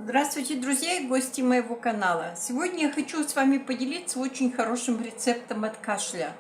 Здравствуйте, друзья и гости моего канала. Сегодня я хочу с вами поделиться очень хорошим рецептом от кашля.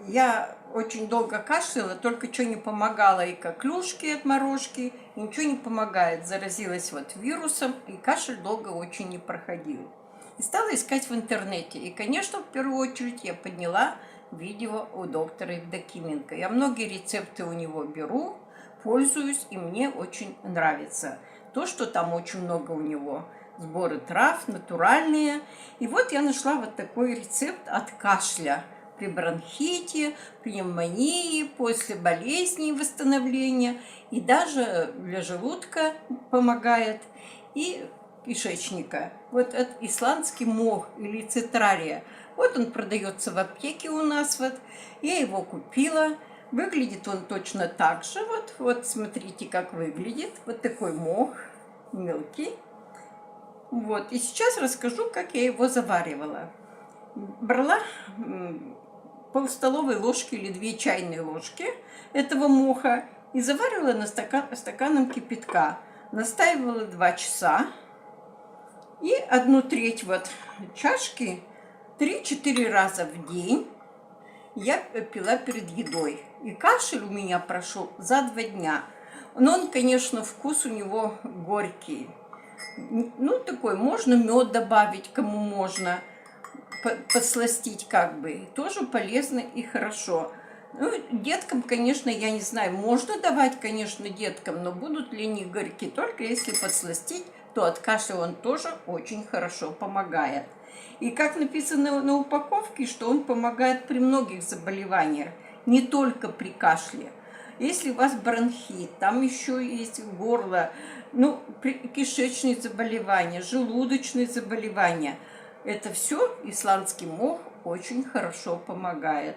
Я очень долго кашляла, только что не помогало и коклюшки от морожки, ничего не помогает. Заразилась вирусом, и кашель долго очень не проходил. И стала искать в интернете. И, конечно, в первую очередь я подняла видео у доктора Евдокименко. Я многие рецепты у него беру, пользуюсь, и мне очень нравится. То, что там очень много у него сборы трав, натуральные. И вот я нашла вот такой рецепт от кашля. При бронхите, пневмонии, после болезней восстановления. И даже для желудка помогает. И кишечника. Вот это исландский мох или цитрария. Вот он продается в аптеке у нас. Я его купила. Выглядит он точно так же. Вот смотрите, как выглядит. Вот такой мох, мелкий. И сейчас расскажу, как я его заваривала. Брала полстоловой ложки или 2 чайные ложки этого моха и заваривала на стаканом кипятка. Настаивала 2 часа. И 1/3 чашки 3-4 раза в день я пила перед едой. И кашель у меня прошел за 2 дня. Но он, конечно, вкус у него горький. Ну, такой, можно мед добавить, кому можно, подсластить тоже полезно и хорошо. Ну, деткам, конечно, я не знаю, можно давать, конечно, деткам, но будут ли они горькие, только если подсластить, то от кашля он тоже очень хорошо помогает. И как написано на упаковке, что он помогает при многих заболеваниях, не только при кашле. Если у вас бронхит, там еще есть горло, кишечные заболевания, желудочные заболевания, это все исландский мох очень хорошо помогает.